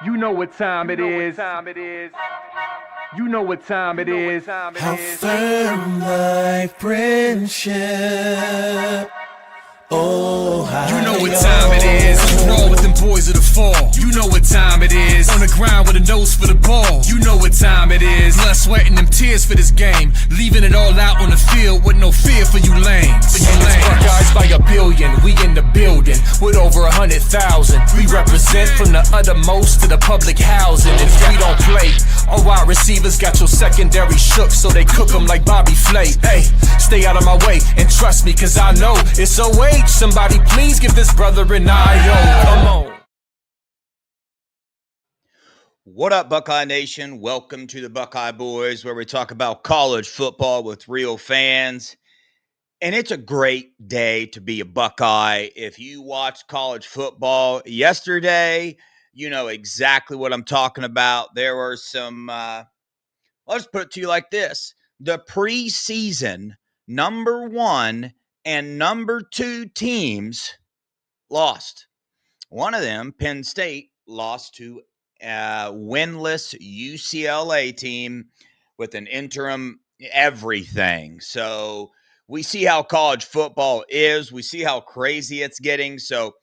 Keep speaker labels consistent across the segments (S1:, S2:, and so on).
S1: You know what time it is. You know what time it is.
S2: How firm thy friendship. Oh,
S3: you know what time it is. Roll with them boys of the fall. You know what time it is. On the ground with a nose for the ball. You know what time it is. Blood, sweat, and them tears for this game. Leaving it all out on the field with no fear for you lames. Buckeyes by a billion. We in the building with over 100,000. We represent from the uttermost to the public housing. If we don't play, our wide receivers got your secondary shook, so they cook them like Bobby Flay. Hey, stay out of my way and trust me, cause I know it's OH. Somebody please give this brother an IO. Come on.
S4: What up, Buckeye Nation? Welcome to the Buckeye Boys, where we talk about college football with real fans. And it's a great day to be a Buckeye. If you watched college football yesterday, you know exactly what I'm talking about. There were some, I'll just put it to you like this. The preseason number 1 and number 2 teams lost. One of them, Penn State, lost to a winless UCLA team with an interim everything. So we see how college football is. We see how crazy it's getting. So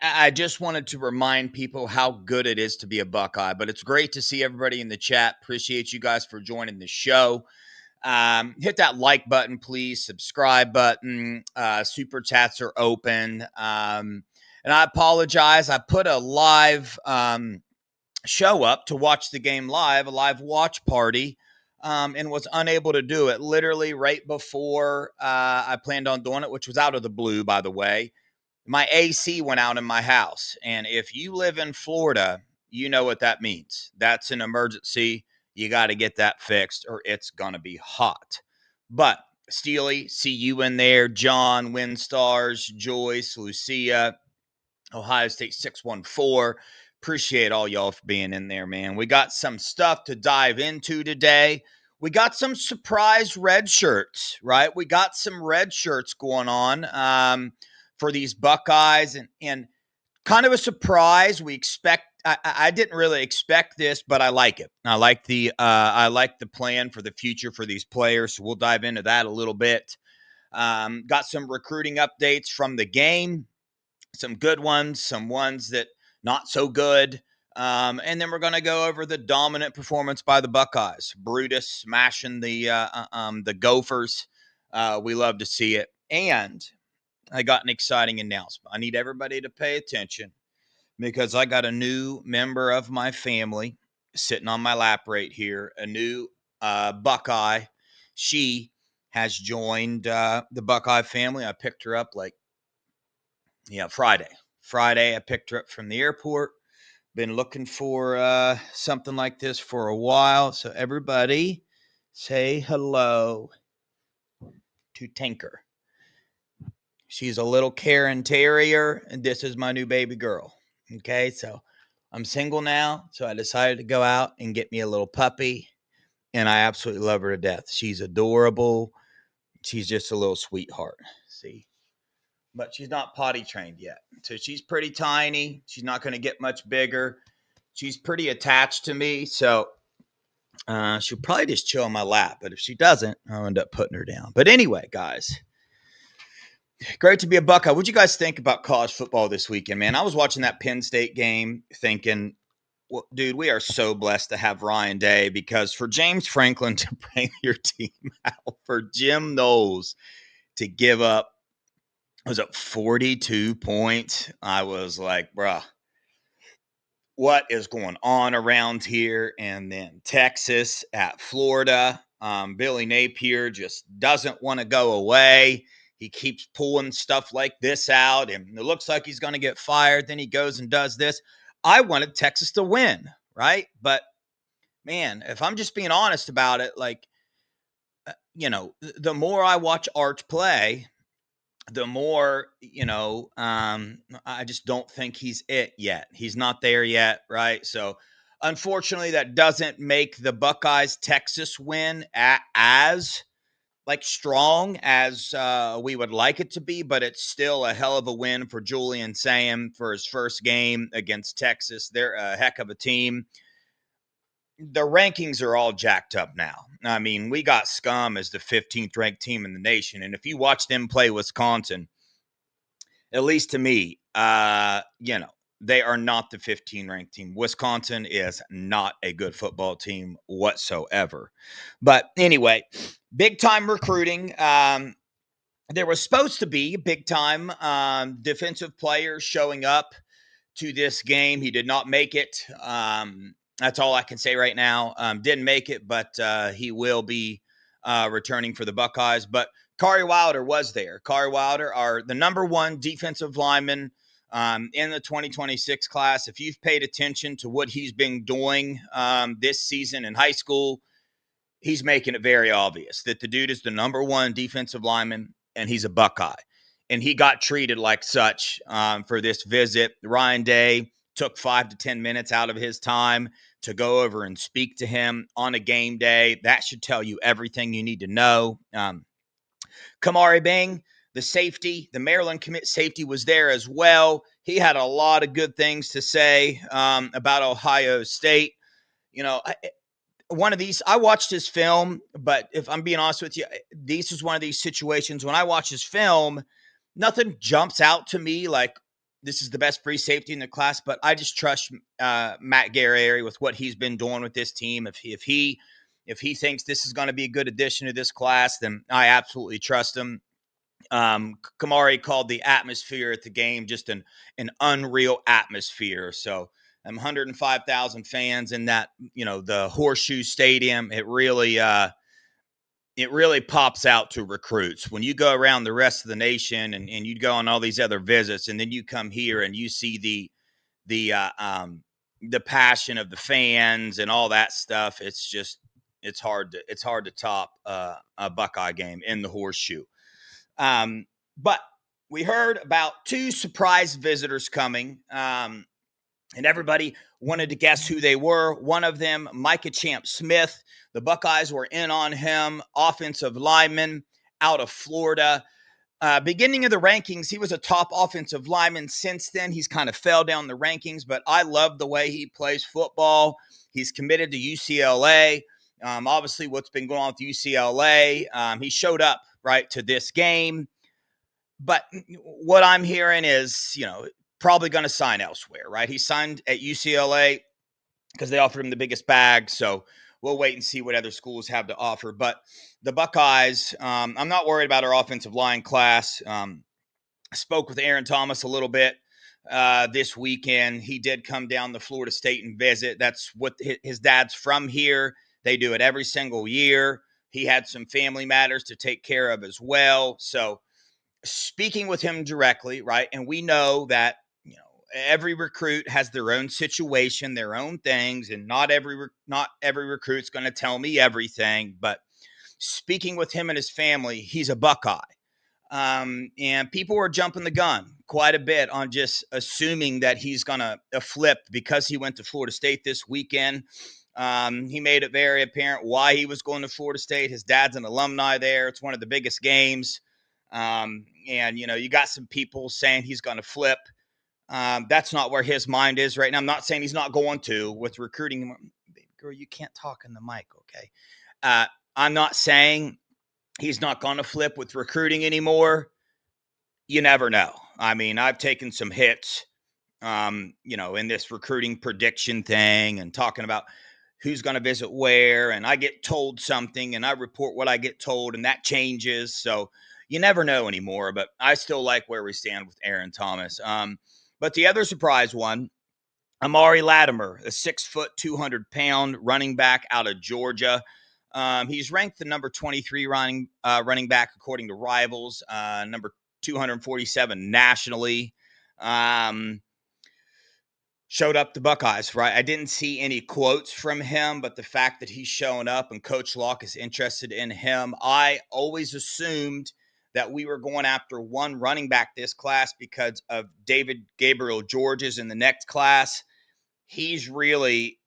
S4: I just wanted to remind people how good it is to be a Buckeye. But it's great to see everybody in the chat. Appreciate you guys for joining the show. Hit that like button, please. Subscribe button. Super chats are open. And I apologize. I put a live show up to watch the game live, a live watch party, and was unable to do it literally right before I planned on doing it, which was out of the blue, by the way. My AC went out in my house. And if you live in Florida, you know what that means. That's an emergency. You got to get that fixed or it's going to be hot. But Steely, see you in there. John, Windstars, Joyce, Lucia, Ohio State 614. Appreciate all y'all for being in there, man. We got some stuff to dive into today. We got some surprise red shirts, right? We got some red shirts going on for these Buckeyes, and kind of a surprise. I didn't really expect this, but I like it. I like the plan for the future for these players. So we'll dive into that a little bit. Got some recruiting updates from the game. Some good ones, some ones that not so good. And then we're going to go over the dominant performance by the Buckeyes. Brutus smashing the Gophers. We love to see it. And I got an exciting announcement. I need everybody to pay attention because I got a new member of my family sitting on my lap right here, a new Buckeye. She has joined the Buckeye family. I picked her up Friday, I picked her up from the airport. Been looking for something like this for a while. So everybody say hello to Tinker. She's a little Karen Terrier, and this is my new baby girl. Okay, so I'm single now, so I decided to go out and get me a little puppy, and I absolutely love her to death. She's adorable. She's just a little sweetheart. See? But she's not potty trained yet. So she's pretty tiny. She's not going to get much bigger. She's pretty attached to me. So she'll probably just chill on my lap. But if she doesn't, I'll end up putting her down. But anyway, guys, great to be a Buckeye. What'd you guys think about college football this weekend, man? I was watching that Penn State game thinking, well, dude, we are so blessed to have Ryan Day, because for James Franklin to bring your team out, for Jim Knowles to give up, was it 42 points? I was like, bruh, what is going on around here? And then Texas at Florida. Billy Napier just doesn't want to go away. He keeps pulling stuff like this out, and it looks like he's going to get fired. Then he goes and does this. I wanted Texas to win, right? But, man, if I'm just being honest about it, the more I watch Arch play, the more, I just don't think he's it yet. He's not there yet, right? So, unfortunately, that doesn't make the Buckeyes Texas win as like strong as we would like it to be, but it's still a hell of a win for Julian Sam for his first game against Texas. They're a heck of a team. The rankings are all jacked up now. I mean, we got Scum as the 15th ranked team in the nation. And if you watch them play Wisconsin, at least to me, they are not the 15 ranked team. Wisconsin is not a good football team whatsoever. But anyway, big time recruiting. There was supposed to be big time defensive players showing up to this game. He did not make it. That's all I can say right now. Didn't make it, but he will be returning for the Buckeyes. But Kari Wilder was there. Kari Wilder are the number one defensive lineman in the 2026 class. If you've paid attention to what he's been doing this season in high school, he's making it very obvious that the dude is the number one defensive lineman and he's a Buckeye. And he got treated like such for this visit. Ryan Day took 5 to 10 minutes out of his time to go over and speak to him on a game day. That should tell you everything you need to know. Kamari Bing, the safety, the Maryland commit safety, was there as well. He had a lot of good things to say about Ohio State. You know, one of these, I watched his film, but if I'm being honest with you, this is one of these situations when I watch his film, nothing jumps out to me like this is the best free safety in the class, but I just trust Matt Guerrieri with what he's been doing with this team. If he thinks this is going to be a good addition to this class, then I absolutely trust him. Kamari called the atmosphere at the game just an unreal atmosphere. So 105,000 fans in that, the Horseshoe Stadium. It really pops out to recruits when you go around the rest of the nation and you go on all these other visits, and then you come here and you see the passion of the fans and all that stuff. It's hard to top a Buckeye game in the Horseshoe. But we heard about 2 surprise visitors coming, and everybody wanted to guess who they were. One of them, Micah Champ-Smith. The Buckeyes were in on him, offensive lineman out of Florida. Beginning of the rankings, he was a top offensive lineman. Since then, he's kind of fell down the rankings, but I love the way he plays football. He's committed to UCLA. Obviously, what's been going on with UCLA, he showed up, right, to this game. But what I'm hearing is, probably going to sign elsewhere, right? He signed at UCLA because they offered him the biggest bag. So we'll wait and see what other schools have to offer. But the Buckeyes, I'm not worried about our offensive line class. I spoke with Aaron Thomas a little bit this weekend. He did come down to Florida State and visit. That's what his dad's from here. They do it every single year. He had some family matters to take care of as well. So speaking with him directly, right? And we know that, every recruit has their own situation, their own things, and not every recruit's going to tell me everything. But speaking with him and his family, he's a Buckeye. And people were jumping the gun quite a bit on just assuming that he's going to flip because he went to Florida State this weekend. He made it very apparent why he was going to Florida State. His dad's an alumni there. It's one of the biggest games. And, you got some people saying he's going to flip. That's not where his mind is right now. I'm not saying he's not going to with recruiting. Baby girl, you can't talk in the mic, okay? I'm not saying he's not going to flip with recruiting anymore. You never know. I mean, I've taken some hits, in this recruiting prediction thing and talking about who's going to visit where, and I get told something and I report what I get told, and that changes. So you never know anymore, but I still like where we stand with Aaron Thomas. But the other surprise one, Amari Latimer, a 6', 200-pound running back out of Georgia. He's ranked the number 23 running back according to Rivals, number 247 nationally. Showed up the Buckeyes, right? I didn't see any quotes from him, but the fact that he's showing up and Coach Locke is interested in him, I always assumed that we were going after one running back this class because of David Gabriel Georges in the next class. He's really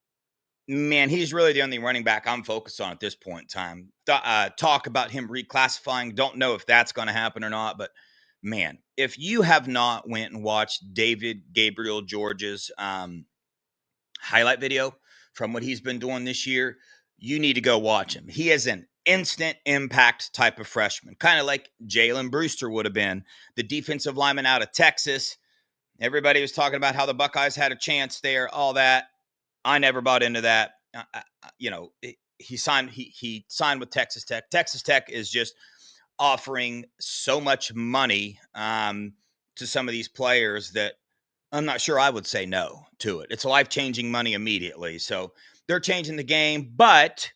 S4: man, he's really the only running back I'm focused on at this point in time. Talk about him reclassifying. Don't know if that's going to happen or not, but man, if you have not went and watched David Gabriel George's highlight video from what he's been doing this year, you need to go watch him. He is an instant impact type of freshman, kind of like Jalen Brewster would have been, the defensive lineman out of Texas. Everybody was talking about how the Buckeyes had a chance there, all that. I never bought into that. He signed with Texas Tech. Texas Tech is just offering so much money to some of these players that I'm not sure I would say no to it. It's life-changing money immediately. So they're changing the game, but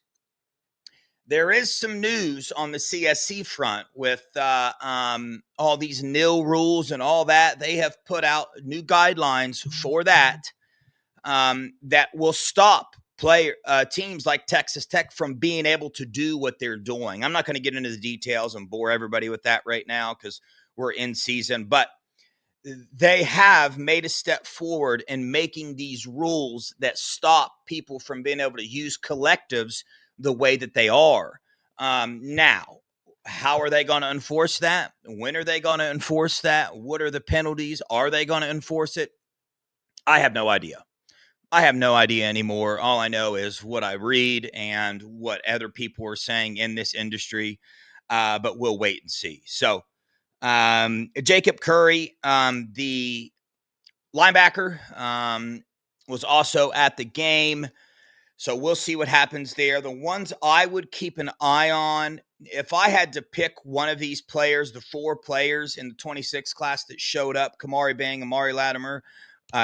S4: there is some news on the CSC front with all these nil rules and all that. They have put out new guidelines for that that will stop teams like Texas Tech from being able to do what they're doing. I'm not going to get into the details and bore everybody with that right now because we're in season, but they have made a step forward in making these rules that stop people from being able to use collectives the way that they are. Now, how are they going to enforce that? When are they going to enforce that? What are the penalties? Are they going to enforce it? I have no idea. I have no idea anymore. All I know is what I read and what other people are saying in this industry, but we'll wait and see. So, Jacob Curry, the linebacker, was also at the game. So we'll see what happens there. The ones I would keep an eye on, if I had to pick one of these players, the 4 players in the 26 class that showed up, Kamari Bang, Amari Latimer,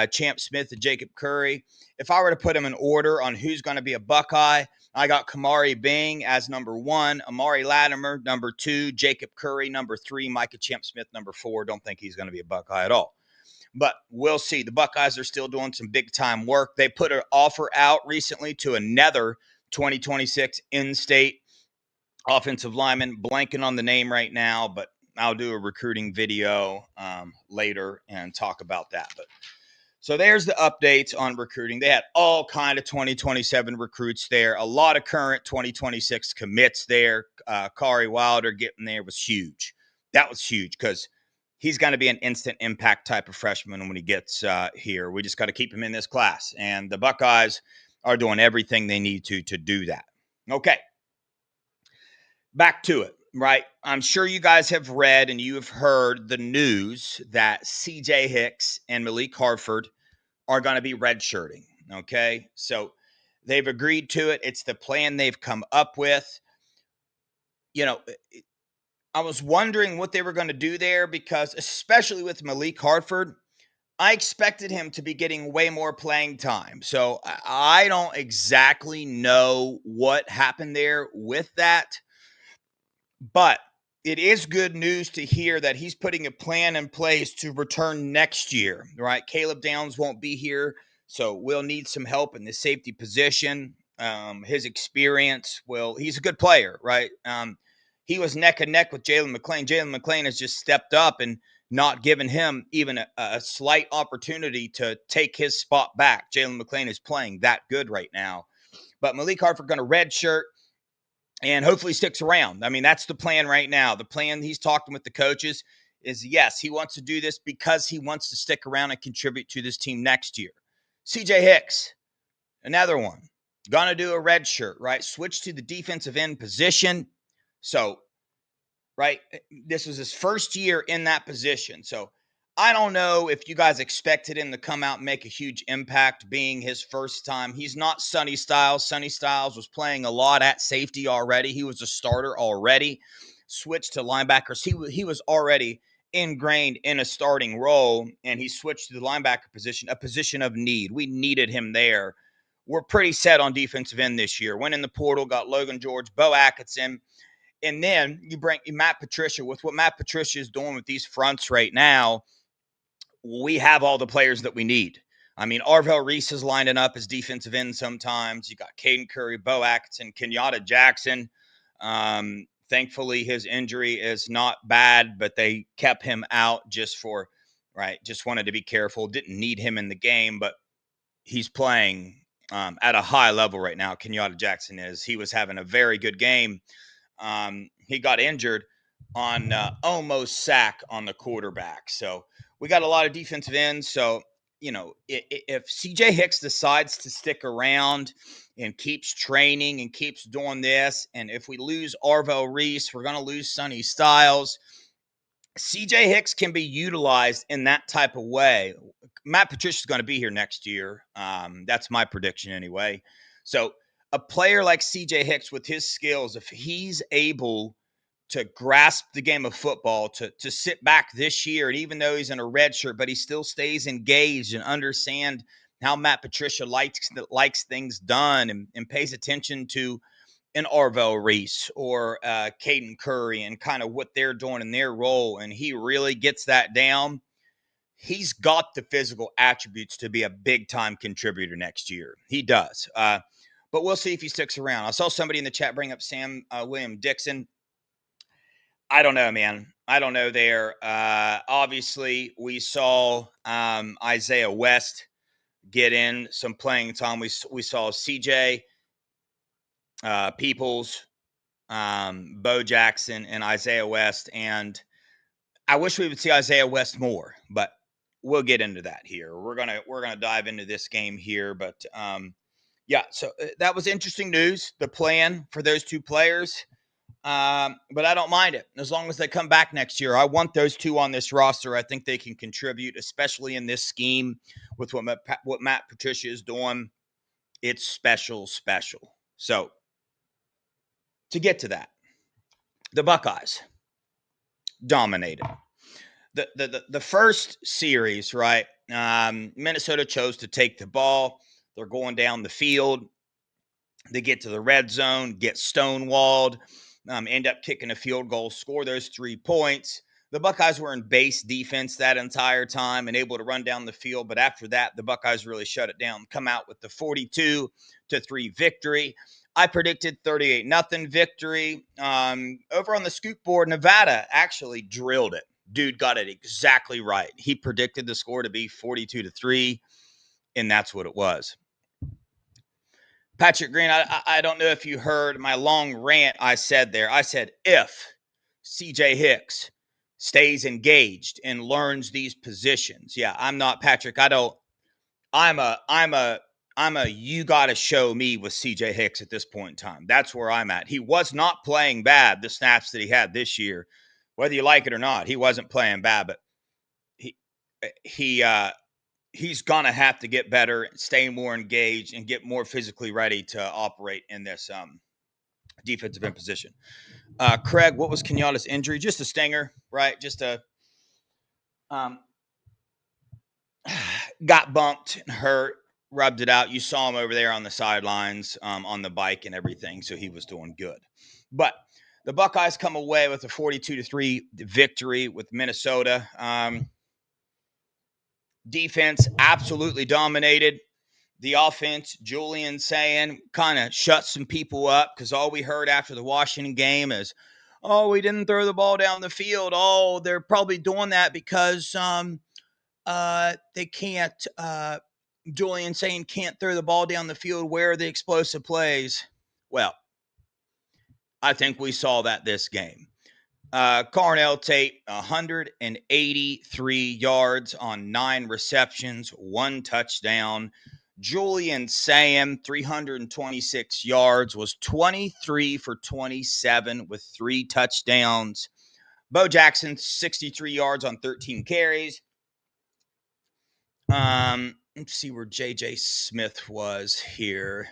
S4: Champ Smith, and Jacob Curry, if I were to put them in order on who's going to be a Buckeye, I got Kamari Bing as number 1, Amari Latimer, number 2, Jacob Curry, number 3, Micah Champ Smith, number 4. Don't think he's going to be a Buckeye at all. But we'll see. The Buckeyes are still doing some big-time work. They put an offer out recently to another 2026 in-state offensive lineman. Blanking on the name right now, but I'll do a recruiting video later and talk about that. But so there's the updates on recruiting. They had all kind of 2027 recruits there. A lot of current 2026 commits there. Kari Wilder getting there was huge. That was huge because he's going to be an instant impact type of freshman when he gets here. We just got to keep him in this class. And the Buckeyes are doing everything they need to do that. Okay. Back to it, right? I'm sure you guys have read and you have heard the news that CJ Hicks and Malik Hartford are going to be redshirting. Okay. So they've agreed to it. It's the plan they've come up with. You know, I was wondering what they were going to do there because, especially with Malik Hartford, I expected him to be getting way more playing time. So I don't exactly know what happened there with that. But it is good news to hear that he's putting a plan in place to return next year, right? Caleb Downs won't be here, so we'll need some help in the safety position. His experience, he's a good player, right? He was neck and neck with Jalen McClain. Jalen McClain has just stepped up and not given him even a slight opportunity to take his spot back. Jalen McClain is playing that good right now. But Malik Hartford going to redshirt and hopefully sticks around. I mean, that's the plan right now. The plan he's talking with the coaches is, yes, he wants to do this because he wants to stick around and contribute to this team next year. CJ Hicks, another one, going to do a red shirt, right? Switch to the defensive end position. So, right, this was his first year in that position. So I don't know if you guys expected him to come out and make a huge impact being his first time. He's not Sonny Styles. Sonny Styles was playing a lot at safety already. He was a starter already. Switched to linebackers. He was already ingrained in a starting role, and he switched to the linebacker position, a position of need. We needed him there. We're pretty set on defensive end this year. Went in the portal, got Logan George, Bo Atkinson, and then you bring Matt Patricia. With what Matt Patricia is doing with these fronts right now, we have all the players that we need. I mean, Arvell Reese is lining up as defensive end sometimes. You got Caden Curry, Bo Atkinson, Kenyatta Jackson. Thankfully, his injury is not bad, but they kept him out just wanted to be careful. Didn't need him in the game, but he's playing, at a high level right now. Kenyatta Jackson is. He was having a very good game. He got injured on almost sack on the quarterback. So we got a lot of defensive ends. So, if CJ Hicks decides to stick around and keeps training and keeps doing this, and if we lose Arvell Reese, we're going to lose Sonny Styles. CJ Hicks can be utilized in that type of way. Matt Patricia's going to be here next year. That's my prediction anyway. So a player like CJ Hicks with his skills, if he's able to grasp the game of football, to sit back this year, and even though he's in a red shirt, but he still stays engaged and understand how Matt Patricia likes things done and pays attention to an Arvell Reese or Caden Curry and kind of what they're doing in their role, and he really gets that down, he's got the physical attributes to be a big-time contributor next year. He does. But we'll see if he sticks around. I saw somebody in the chat bring up Sam William Dixon. I don't know, man. I don't know there. Obviously, we saw Isaiah West get in some playing time. We saw CJ Peoples, Bo Jackson, and Isaiah West. And I wish we would see Isaiah West more, but we'll get into that here. We're gonna dive into this game here. But so that was interesting news, the plan for those two players. But I don't mind it as long as they come back next year. I want those two on this roster. I think they can contribute, especially in this scheme with what Matt Patricia is doing. It's special. So to get to that, the Buckeyes dominated the first series, right? Minnesota chose to take the ball. They're going down the field. They get to the red zone, get stonewalled, end up kicking a field goal, score those 3 points. The Buckeyes were in base defense that entire time and able to run down the field. But after that, the Buckeyes really shut it down, come out with the 42-3 victory. I predicted 38-0 victory. Over on the Scoop board, Nevada actually drilled it. Dude got it exactly right. He predicted the score to be 42-3, and that's what it was. Patrick Greene, I don't know if you heard my long rant I said there. I said, if CJ Hicks stays engaged and learns these positions. Yeah, I'm not Patrick. I'm a you got to show me with CJ Hicks at this point in time. That's where I'm at. He was not playing bad, the snaps that he had this year. Whether you like it or not, he wasn't playing bad, but he's going to have to get better, stay more engaged, and get more physically ready to operate in this defensive end position. Craig, what was Kenyatta's injury? Just a stinger, right? Just a got bumped and hurt, rubbed it out. You saw him over there on the sidelines on the bike and everything, so he was doing good. But the Buckeyes come away with a 42-3 victory with Minnesota. Defense absolutely dominated. The offense, Julian saying, kind of shut some people up because all we heard after the Washington game is, oh, we didn't throw the ball down the field. Oh, they're probably doing that because they can't. Julian saying can't throw the ball down the field. Where are the explosive plays? Well, I think we saw that this game. Carnell Tate, 183 yards on 9 receptions, 1 touchdown. Julian Sam, 326 yards, was 23 for 27 with 3 touchdowns. Bo Jackson, 63 yards on 13 carries. Let's see where J.J. Smith was here.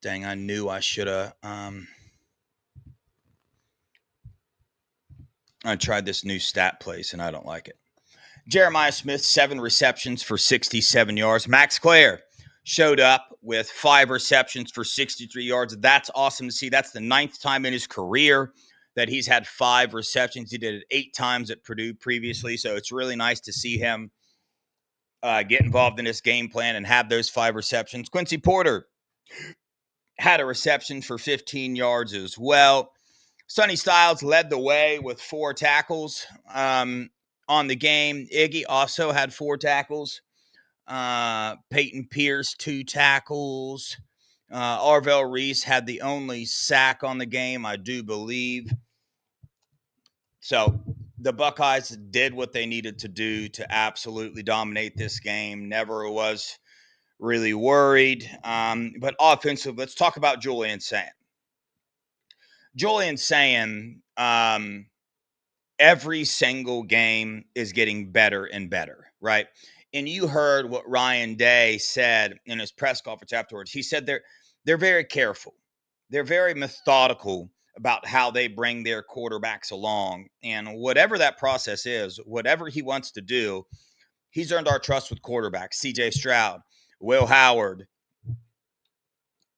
S4: Dang, I knew I should have. I tried this new stat place, and I don't like it. Jeremiah Smith, 7 receptions for 67 yards. Max Clare showed up with 5 receptions for 63 yards. That's awesome to see. That's the 9th time in his career that he's had 5 receptions. He did it 8 times at Purdue previously, so it's really nice to see him get involved in this game plan and have those 5 receptions. Quincy Porter had a reception for 15 yards as well. Sonny Styles led the way with 4 tackles on the game. Iggy also had 4 tackles. Peyton Pierce, 2 tackles. Arvell Reese had the only sack on the game, I do believe. So the Buckeyes did what they needed to do to absolutely dominate this game. Never was really worried. But offensive, let's talk about Julian Sayin. Julian Sayin, every single game is getting better and better, right? And you heard what Ryan Day said in his press conference afterwards. He said they're very careful. They're very methodical about how they bring their quarterbacks along. And whatever that process is, whatever he wants to do, he's earned our trust with quarterbacks. C.J. Stroud, Will Howard,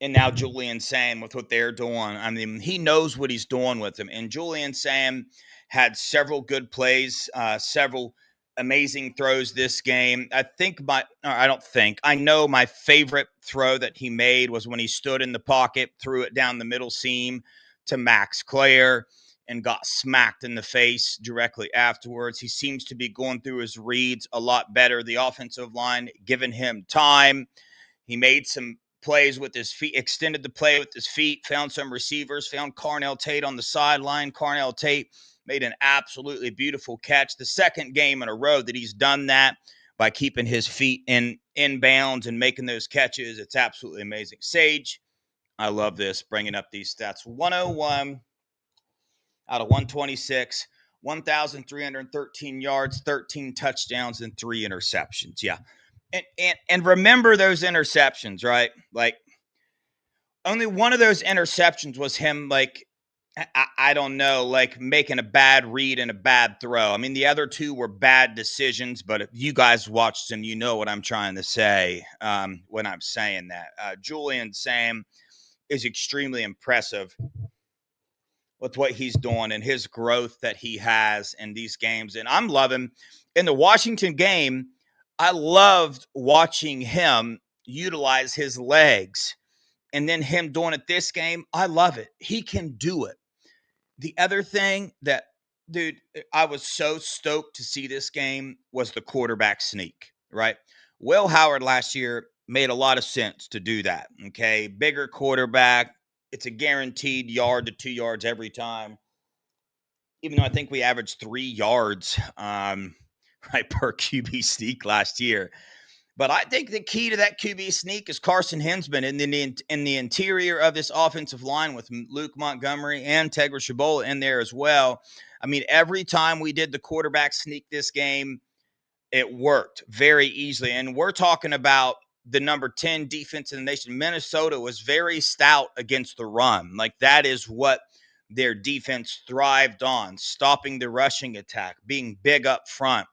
S4: and now Julian Sayin with what they're doing. I mean, he knows what he's doing with them. And Julian Sayin had several good plays, several amazing throws this game. I know my favorite throw that he made was when he stood in the pocket, threw it down the middle seam to Max Clare and got smacked in the face directly afterwards. He seems to be going through his reads a lot better. The offensive line giving him time. He made some plays with his feet, extended the play with his feet, found some receivers, found Carnell Tate on the sideline. Carnell Tate made an absolutely beautiful catch. The second game in a row that he's done that by keeping his feet in bounds and making those catches. It's absolutely amazing. Sage, I love this, bringing up these stats. 101 out of 126, 1,313 yards, 13 touchdowns, and 3 interceptions. Yeah. And remember those interceptions, right? Like, only one of those interceptions was him, like, I don't know, like making a bad read and a bad throw. I mean, the other 2 were bad decisions, but if you guys watched them, you know what I'm trying to say when I'm saying that. Julian Sayin is extremely impressive with what he's doing and his growth that he has in these games. And I'm loving in the Washington game. I loved watching him utilize his legs, and then him doing it this game. I love it. He can do it. The other thing that, dude, I was so stoked to see this game was the quarterback sneak, right? Will Howard last year made a lot of sense to do that, okay? Bigger quarterback. It's a guaranteed yard to 2 yards every time, even though I think we averaged 3 yards right per QB sneak last year. But I think the key to that QB sneak is Carson Hinsman in the interior of this offensive line with Luke Montgomery and Tegra Shabola in there as well. I mean, every time we did the quarterback sneak this game, it worked very easily. And we're talking about the number 10 defense in the nation. Minnesota was very stout against the run. Like, that is what their defense thrived on, stopping the rushing attack, being big up front.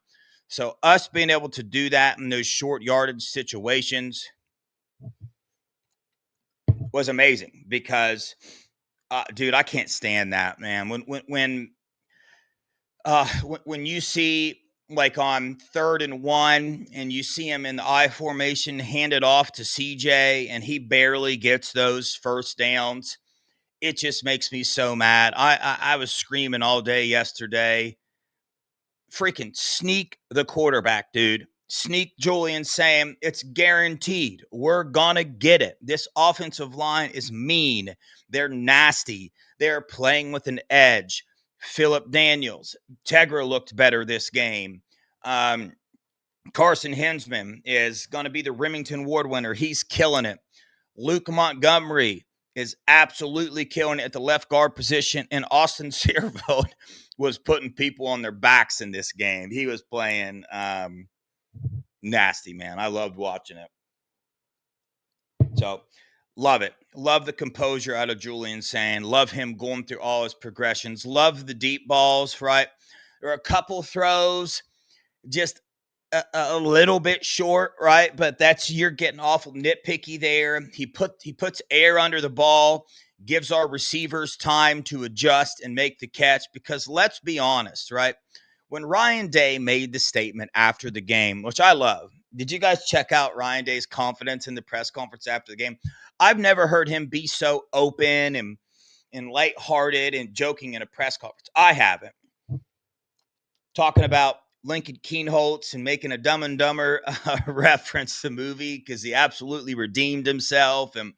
S4: So us being able to do that in those short yardage situations was amazing because, dude, I can't stand that, man. When you see, like, on 3rd and 1 and you see him in the I formation, hand it off to CJ, and he barely gets those first downs, it just makes me so mad. I was screaming all day yesterday. Freaking sneak the quarterback, dude. Sneak Julian Sayin. It's guaranteed. We're gonna get it. This offensive line is mean. They're nasty. They're playing with an edge. Phillip Daniels. Tegra looked better this game. Carson Hinsman is going to be the Remington Award winner. He's killing it. Luke Montgomery is absolutely killing it at the left guard position. And Austin Searveld was putting people on their backs in this game. He was playing nasty, man. I loved watching it. So, love it. Love the composure out of Julian Sayin. Love him going through all his progressions. Love the deep balls, right? There are a couple throws just a little bit short, right? But you're getting awful nitpicky there. He puts air under the ball, gives our receivers time to adjust and make the catch, because let's be honest, right? When Ryan Day made the statement after the game, which I love, did you guys check out Ryan Day's confidence in the press conference after the game? I've never heard him be so open and lighthearted and joking in a press conference. I haven't. Talking about Lincoln Keenholz and making a Dumb and Dumber reference to the movie because he absolutely redeemed himself, and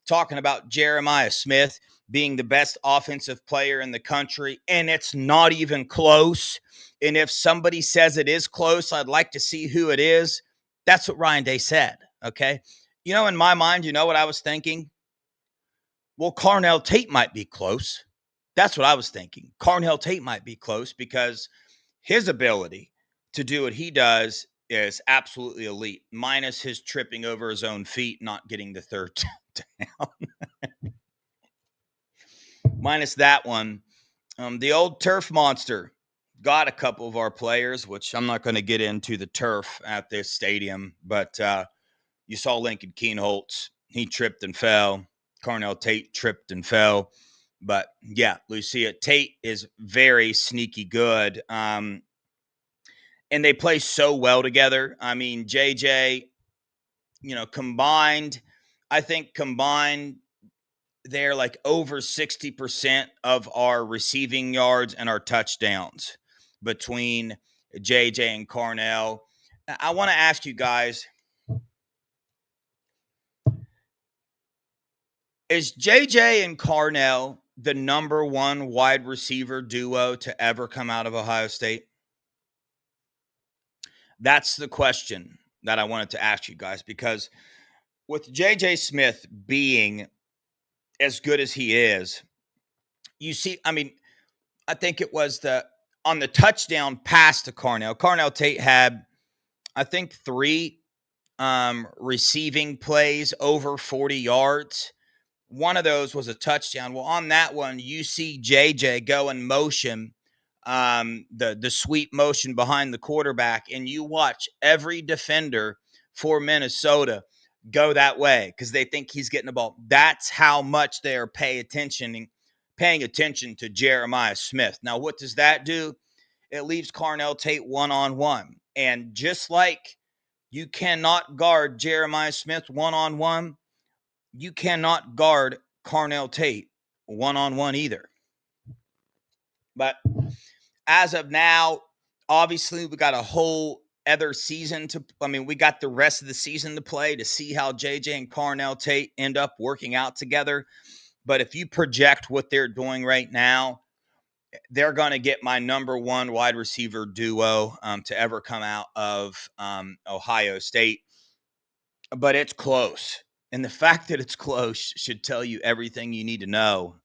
S4: talking about Jeremiah Smith being the best offensive player in the country, and it's not even close. And if somebody says it is close, I'd like to see who it is. That's what Ryan Day said, okay? You know, in my mind, you know what I was thinking? Well, Carnell Tate might be close. That's what I was thinking. Carnell Tate might be close because his ability to do what he does is absolutely elite, minus his tripping over his own feet, not getting the third down. Minus that one. The old turf monster got a couple of our players, which I'm not going to get into the turf at this stadium, but you saw Lincoln Keenholz. He tripped and fell. Carnell Tate tripped and fell. But yeah, Lucia Tate is very sneaky good. And they play so well together. I mean, JJ, you know, combined, they're like over 60% of our receiving yards and our touchdowns between JJ and Carnell. I want to ask you guys, is JJ and Carnell the number one wide receiver duo to ever come out of Ohio State? That's the question that I wanted to ask you guys, because with JJ Smith being as good as he is, you see, I mean, I think it was on the touchdown pass to Carnell. Carnell Tate had, I think, 3 receiving plays over 40 yards. One of those was a touchdown. Well, on that one, you see JJ go in motion, the sweep motion behind the quarterback, and you watch every defender for Minnesota go that way because they think he's getting the ball. That's how much they are paying attention to Jeremiah Smith. Now, what does that do? It leaves Carnell Tate one-on-one. And just like you cannot guard Jeremiah Smith one-on-one, you cannot guard Carnell Tate one-on-one either. But as of now, obviously, we got a whole other season we got the rest of the season to play to see how JJ and Carnell Tate end up working out together. But if you project what they're doing right now, they're going to get my number one wide receiver duo to ever come out of Ohio State. But it's close. And the fact that it's close should tell you everything you need to know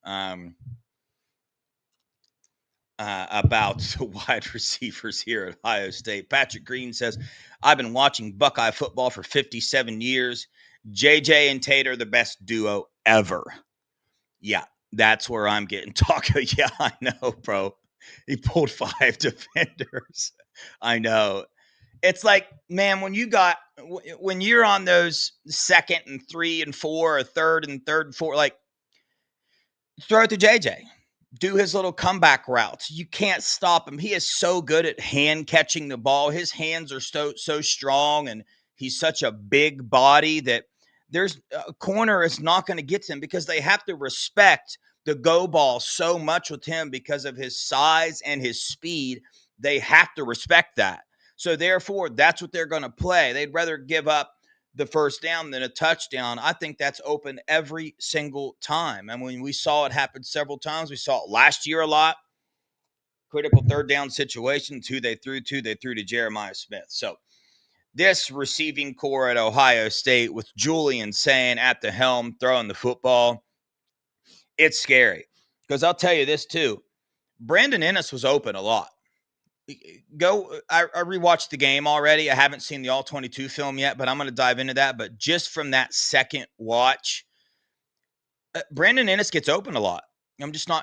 S4: about the wide receivers here at Ohio State. Patrick Green says, I've been watching Buckeye football for 57 years. JJ and Tate are the best duo ever. Yeah, that's where I'm getting talk. Yeah, I know, bro. He pulled 5 defenders. I know. It's like, man, when you're on those 2nd and 3 and 4 or 3rd and 4, like, throw it to JJ. Do his little comeback routes. You can't stop him. He is so good at hand catching the ball. His hands are so strong, and he's such a big body that there's a corner is not going to get to him because they have to respect the go ball so much with him because of his size and his speed. They have to respect that. So therefore, that's what they're going to play. They'd rather give up the first down than a touchdown. I think that's open every single time. And when we saw it happen several times, we saw it last year a lot. Critical 3rd down situations, who they threw to Jeremiah Smith. So this receiving core at Ohio State with Julian saying at the helm, throwing the football, it's scary. Because I'll tell you this too, Brandon Ennis was open a lot. I rewatched the game already. I haven't seen the All-22 film yet, but I'm going to dive into that. But just from that second watch, Brandon Ennis gets open a lot.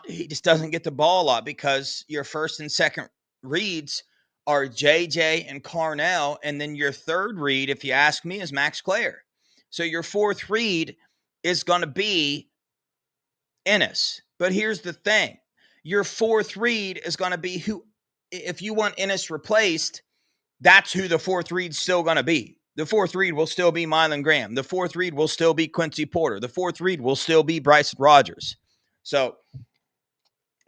S4: He just doesn't get the ball a lot because your first and second reads are JJ and Carnell, and then your third read, if you ask me, is Max Clare. So your fourth read is going to be Ennis. But here's the thing. Your fourth read is going to be who. If you want Ennis replaced, that's who the fourth read's still going to be. The fourth read will still be Mylan Graham. The fourth read will still be Quincy Porter. The fourth read will still be Bryson Rogers. So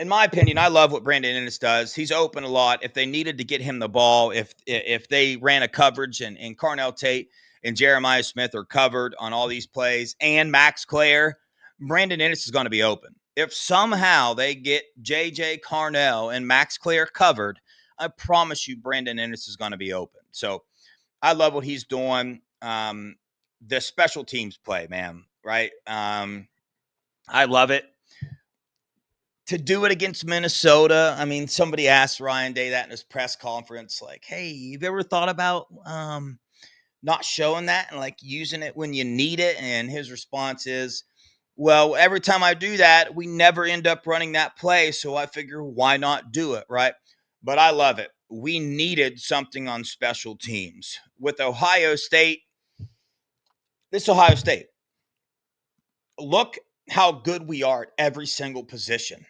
S4: in my opinion, I love what Brandon Ennis does. He's open a lot. If they needed to get him the ball, if they ran a coverage and Carnell Tate and Jeremiah Smith are covered on all these plays and Max Clare, Brandon Ennis is going to be open. If somehow they get J.J. Carnell and Max Clare covered, I promise you Brandon Ennis is going to be open. So I love what he's doing. The special teams play, man, right? I love it. To do it against Minnesota, I mean, somebody asked Ryan Day that in his press conference, like, hey, you've ever thought about not showing that and like using it when you need it? And his response is, well, every time I do that, we never end up running that play. So I figure, why not do it, right? But I love it. We needed something on special teams. With Ohio State, this Ohio State, look how good we are at every single position.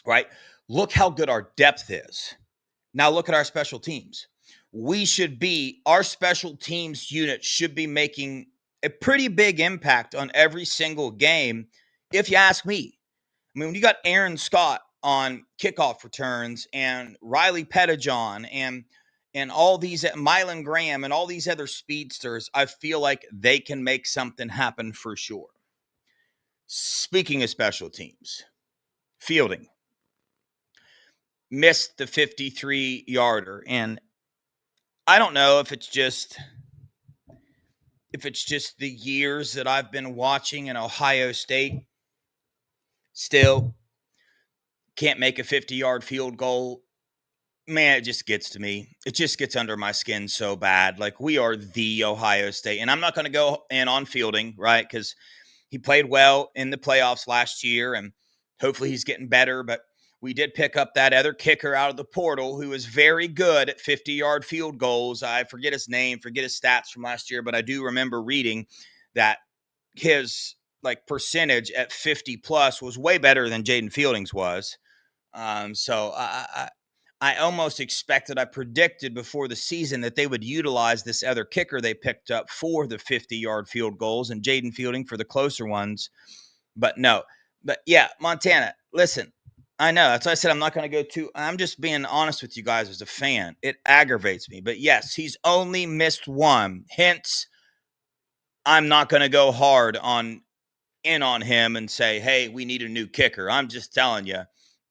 S4: Right? Look how good our depth is. Now look at our special teams. Our special teams unit should be making a pretty big impact on every single game, if you ask me. I mean, when you got Aaron Scott on kickoff returns and Riley Pettijohn and all these, Mylan Graham and all these other speedsters, I feel like they can make something happen for sure. Speaking of special teams, fielding. Missed the 53-yarder. And I don't know if it's just the years that I've been watching in Ohio State. Still can't make a 50-yard field goal. Man, it just gets to me. It just gets under my skin so bad. Like, we are the Ohio State. And I'm not going to go in on Fielding, right? Because he played well in the playoffs last year, and hopefully he's getting better. But we did pick up that other kicker out of the portal who is very good at 50-yard field goals. I forget his name, forget his stats from last year, but I do remember reading that his percentage at 50 plus was way better than Jaden Fielding's was. So I almost expected, I predicted before the season that they would utilize this other kicker they picked up for the 50-yard field goals and Jaden Fielding for the closer ones. But no. But yeah, Montana, listen, I know. That's why I said I'm not going to go too. I'm just being honest with you guys as a fan. It aggravates me. But yes, he's only missed one. Hence, I'm not going to go hard on him and say, hey, we need a new kicker. I'm just telling you,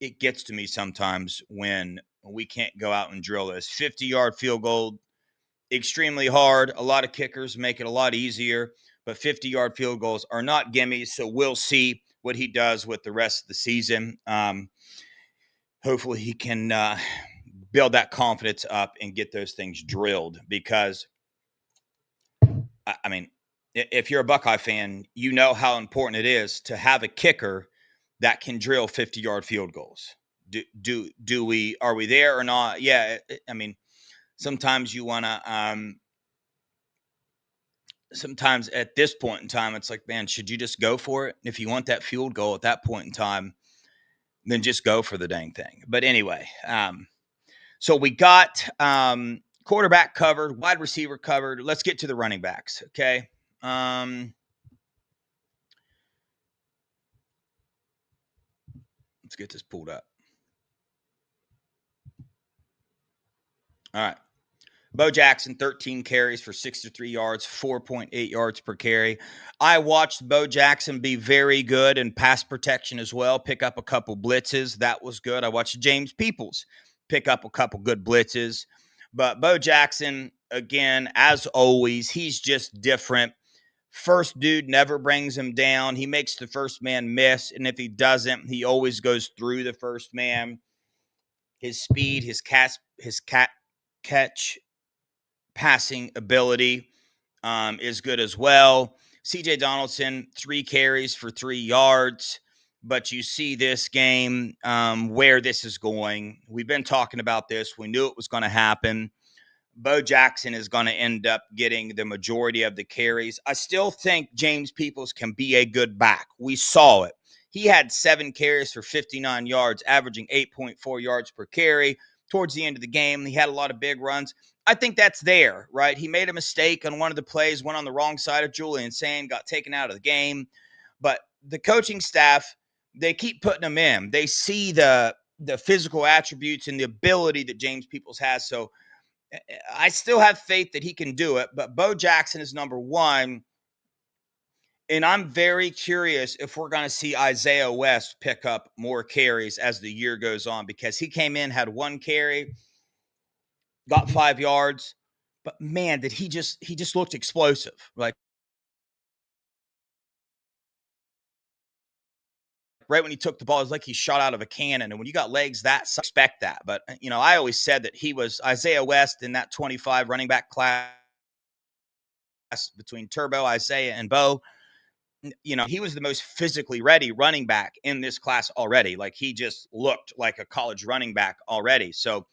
S4: it gets to me sometimes when we can't go out and drill this. 50-yard field goal, extremely hard. A lot of kickers make it a lot easier. But 50-yard field goals are not gimmies. So we'll see what he does with the rest of the season. Hopefully he can build that confidence up and get those things drilled, because, I mean, if you're a Buckeye fan, you know how important it is to have a kicker that can drill 50-yard field goals. Are we there or not? Yeah. I mean, sometimes you want to, sometimes at this point in time, it's like, man, should you just go for it? If you want that field goal at that point in time, then just go for the dang thing. But anyway, so we got quarterback covered, wide receiver covered. Let's get to the running backs, okay? Let's get this pulled up. All right. Bo Jackson, 13 carries for 63 yards, 4.8 yards per carry. I watched Bo Jackson be very good in pass protection as well, pick up a couple blitzes. That was good. I watched James Peoples pick up a couple good blitzes. But Bo Jackson, again, as always, he's just different. First dude never brings him down. He makes the first man miss, and if he doesn't, he always goes through the first man. His speed, his catch passing ability is good as well. CJ Donaldson, 3 carries for 3 yards. But you see this game where this is going. We've been talking about this. We knew it was going to happen. Bo Jackson is going to end up getting the majority of the carries. I still think James Peoples can be a good back. We saw it. He had 7 carries for 59 yards, averaging 8.4 yards per carry. Towards the end of the game, he had a lot of big runs. I think that's there, right? He made a mistake on one of the plays, went on the wrong side of Julian Sane, got taken out of the game. But the coaching staff they keep putting them in. They see the physical attributes and the ability that James Peoples has. So I still have faith that he can do it. But Bo Jackson is number one. And I'm very curious if we're going to see Isaiah West pick up more carries as the year goes on, because he came in, had 1 carry, got 5 yards. But man, did he just looked explosive. Like right when he took the ball, it was like he shot out of a cannon. And when you got legs that, expect that. But, I always said that he was Isaiah West in that 25 running back class between Turbo, Isaiah, and Bo. He was the most physically ready running back in this class already. Like, he just looked like a college running back already. So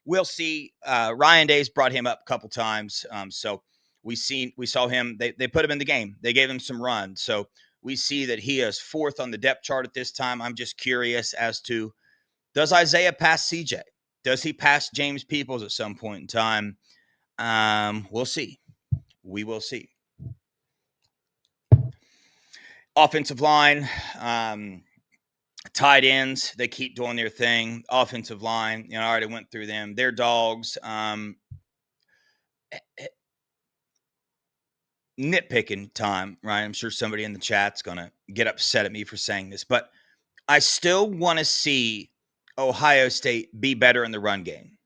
S4: we'll see. Ryan Day's brought him up a couple times. So we saw him. They put him in the game. They gave him some runs. So we see that he is 4th on the depth chart at this time. I'm just curious as to, does Isaiah pass CJ? Does he pass James Peoples at some point in time? We'll see. We will see. Offensive line, tight ends, they keep doing their thing. Offensive line, I already went through them. They're dogs. Nitpicking time, right? I'm sure somebody in the chat's going to get upset at me for saying this, but I still want to see Ohio State be better in the run game.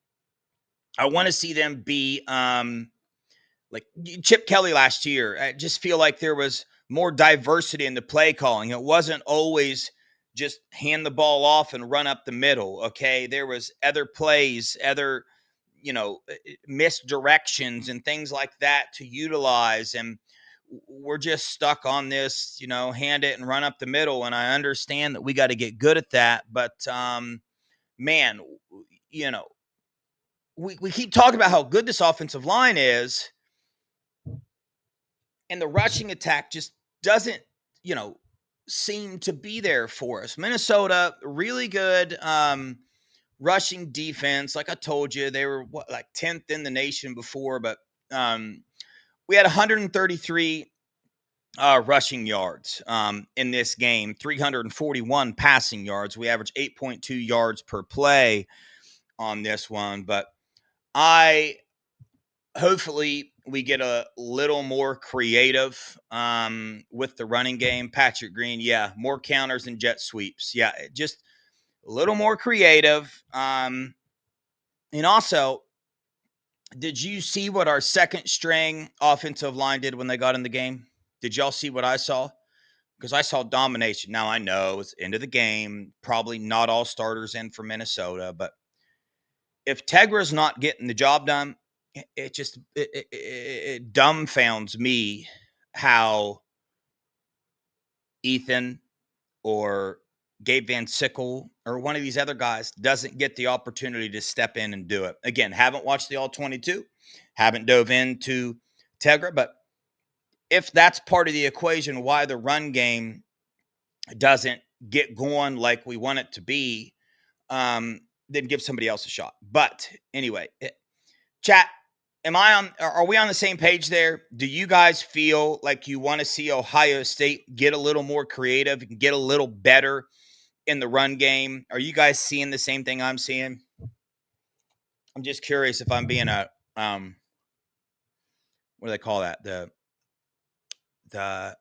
S4: I want to see them be like Chip Kelly last year. I just feel like there was more diversity in the play calling. It wasn't always just hand the ball off and run up the middle. Okay. There was other plays, other, misdirections and things like that to utilize. And we're just stuck on this, hand it and run up the middle. And I understand that we got to get good at that. But, man, we keep talking about how good this offensive line is. And the rushing attack just doesn't, seem to be there for us. Minnesota, really good rushing defense. Like I told you, they were 10th in the nation before, but we had 133 rushing yards in this game, 341 passing yards. We averaged 8.2 yards per play on this one, but hopefully we get a little more creative with the running game. Patrick Greene, more counters and jet sweeps. Yeah, just a little more creative. And also, did you see what our second string offensive line did when they got in the game? Did y'all see what I saw? Because I saw domination. Now, I know it's end of the game. Probably not all starters in for Minnesota. But if Tegra's not getting the job done, it dumbfounds me how Ethan or Gabe Van Sickle or one of these other guys doesn't get the opportunity to step in and do it. Again, haven't watched the All-22, haven't dove into Tegra, but if that's part of the equation, why the run game doesn't get going like we want it to be, then give somebody else a shot. But anyway, chat, are we on the same page there? Do you guys feel like you want to see Ohio State get a little more creative and get a little better in the run game? Are you guys seeing the same thing I'm seeing? I'm just curious if I'm being what do they call that? The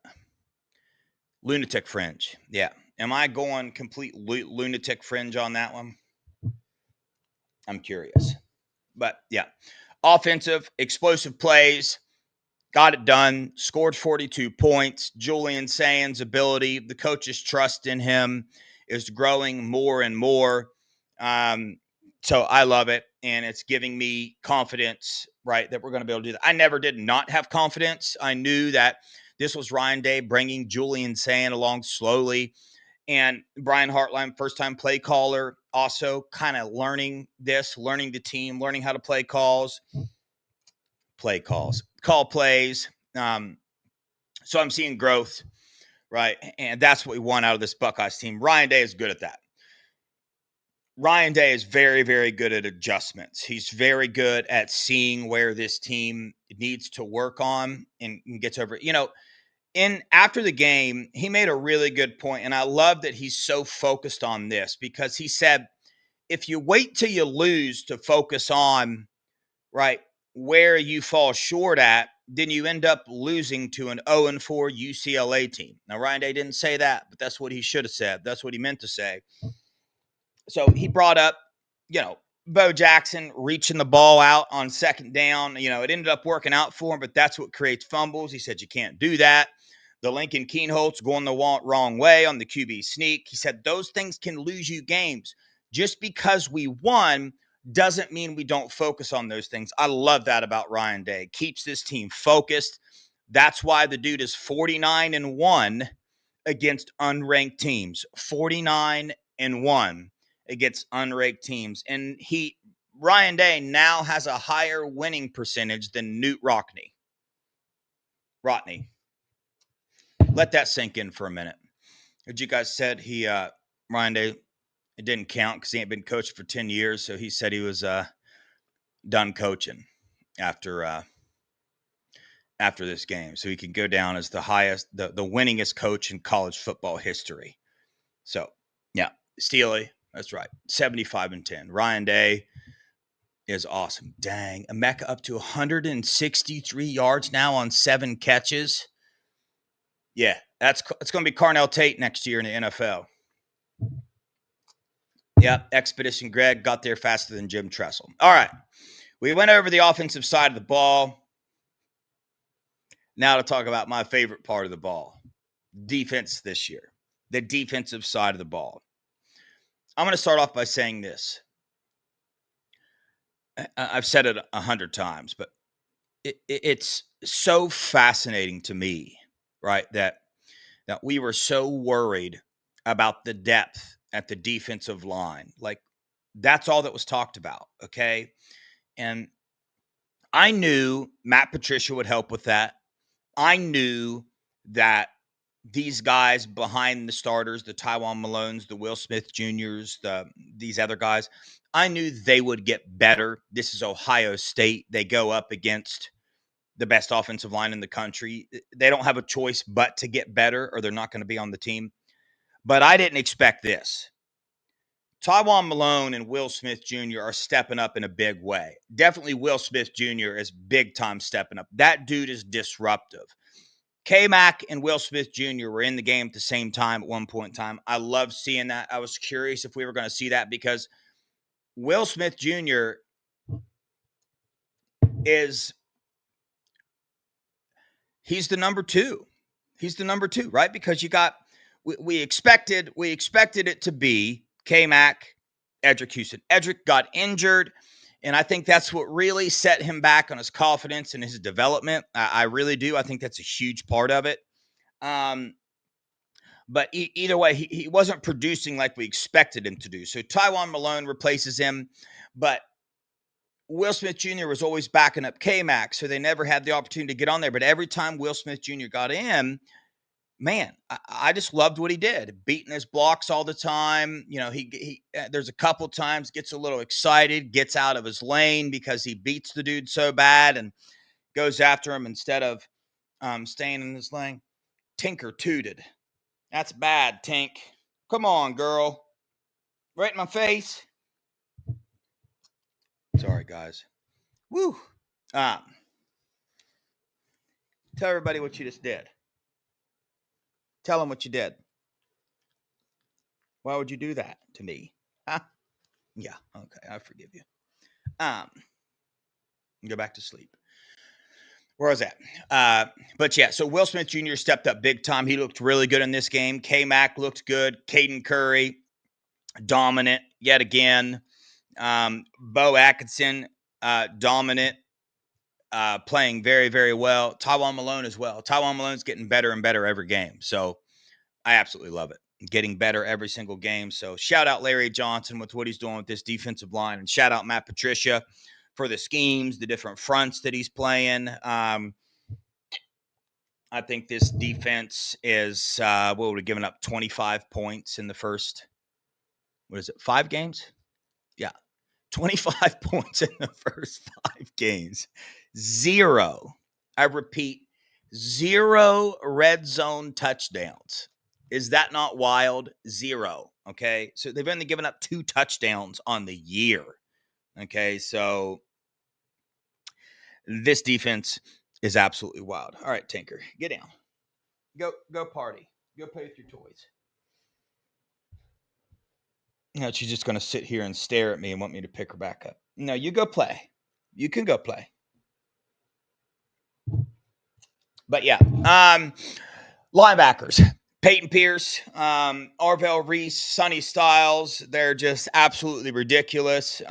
S4: lunatic fringe. Yeah. Am I going complete lunatic fringe on that one? I'm curious. But yeah, offensive, explosive plays, got it done, scored 42 points. Julian Sands' ability, the coach's trust in him is growing more and more. So I love it. And it's giving me confidence, right, that we're going to be able to do that. I never did not have confidence. I knew that this was Ryan Day bringing Julian Sand along slowly. And Brian Hartline, first-time play caller, also kind of learning the team, learning how to play calls, call plays. So I'm seeing growth, right? And that's what we want out of this Buckeyes team. Ryan Day is good at that. Ryan Day is very, very good at adjustments. He's very good at seeing where this team needs to work on and gets over it. After the game, he made a really good point, and I love that he's so focused on this because he said, if you wait till you lose to focus on, right, where you fall short at, then you end up losing to an 0-4 UCLA team. Now, Ryan Day didn't say that, but that's what he should have said. That's what he meant to say. So he brought up, Bo Jackson reaching the ball out on second down. It ended up working out for him, but that's what creates fumbles. He said you can't do that. The Lincoln Keenholz going the wrong way on the QB sneak. He said those things can lose you games. Just because we won doesn't mean we don't focus on those things. I love that about Ryan Day. Keeps this team focused. That's why the dude is 49-1 against unranked teams. 49-1 against unranked teams. And Ryan Day now has a higher winning percentage than Newt Rockne. Let that sink in for a minute. As you guys said, Ryan Day, it didn't count because he ain't been coaching for 10 years. So he said he was done coaching after this game. So he can go down as the winningest coach in college football history. So, yeah, Steely, that's right. 75-10. Ryan Day is awesome. Dang. Emeka up to 163 yards now on 7 catches. Yeah, it's going to be Carnell Tate next year in the NFL. Yep, Expedition Greg got there faster than Jim Tressel. All right, we went over the offensive side of the ball. Now to talk about my favorite part of the ball, defense this year, the defensive side of the ball. I'm going to start off by saying this. I've said it 100 times, but it's so fascinating to me, right, that we were so worried about the depth at the defensive line. Like, that's all that was talked about, okay? And I knew Matt Patricia would help with that. I knew that these guys behind the starters, the Tywone Malones, the Will Smith Juniors, these other guys, I knew they would get better. This is Ohio State. They go up against the best offensive line in the country. They don't have a choice but to get better or they're not going to be on the team. But I didn't expect this. Tywone Malone and Will Smith Jr. are stepping up in a big way. Definitely Will Smith Jr. is big time stepping up. That dude is disruptive. K-Mac and Will Smith Jr. were in the game at the same time at one point in time. I love seeing that. I was curious if we were going to see that because Will Smith Jr. he's the number 2. He's the number 2, right? Because we expected it to be K-Mac, Edric Houston. Edric got injured, and I think that's what really set him back on his confidence and his development. I really do. I think that's a huge part of it. But either way, he wasn't producing like we expected him to do. So Tywone Malone replaces him, but Will Smith Jr. was always backing up K-Mac, so they never had the opportunity to get on there. But every time Will Smith Jr. got in, man, I just loved what he did. Beating his blocks all the time. He there's a couple times gets a little excited, gets out of his lane because he beats the dude so bad and goes after him instead of staying in his lane. Tinker tooted. That's bad, Tink. Come on, girl. Right in my face. Sorry, guys. Woo. Tell everybody what you just did. Tell them what you did. Why would you do that to me? Huh? Yeah, okay, I forgive you. Go back to sleep. Where was that? But yeah, so Will Smith Jr. stepped up big time. He looked really good in this game. K-Mac looked good. Caden Curry, dominant yet again. Bo Atkinson, dominant, playing very, very well. Tywone Malone as well. Tywone Malone's getting better and better every game. So I absolutely love it. Getting better every single game. So shout out Larry Johnson with what he's doing with this defensive line. And shout out Matt Patricia for the schemes, the different fronts that he's playing. I think this defense is, what would have given up 25 points in the first, 5 games? Yeah. 25 points in the first 5 games. 0. I repeat, 0 red zone touchdowns. Is that not wild? 0. Okay. So they've only given up 2 touchdowns on the year. Okay. So this defense is absolutely wild. All right, Tinker, get down. Go party. Go play with your toys. No, she's just going to sit here and stare at me and want me to pick her back up. No, you go play. You can go play. But yeah, linebackers. Peyton Pierce, Arvell Reese, Sonny Styles, they're just absolutely ridiculous.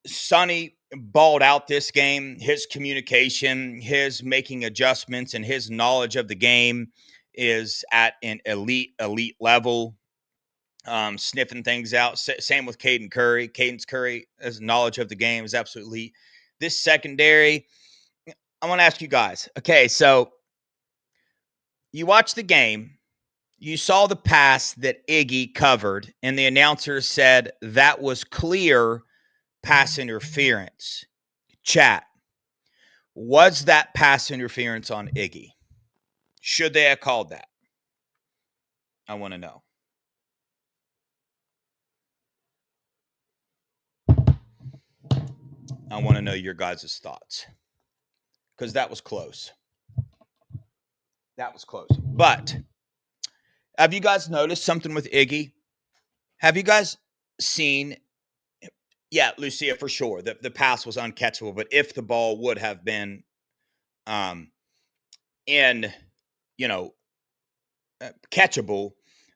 S4: Sonny balled out this game. His communication, his making adjustments, and his knowledge of the game is at an elite level. Sniffing things out. Same with Caden Curry. Caden's Curry, his knowledge of the game is absolutely. This secondary, I want to ask you guys. Okay, so you watched the game. You saw the pass that Iggy covered, and the announcer said that was clear pass interference. Chat. Was that pass interference on Iggy? Should they have called that? I want to know. I want to know your guys' thoughts. Because that was close. That was close. But have you guys noticed something with Iggy? Have you guys seen? Yeah, Lucia, for sure. The pass was uncatchable, but if the ball would have been catchable,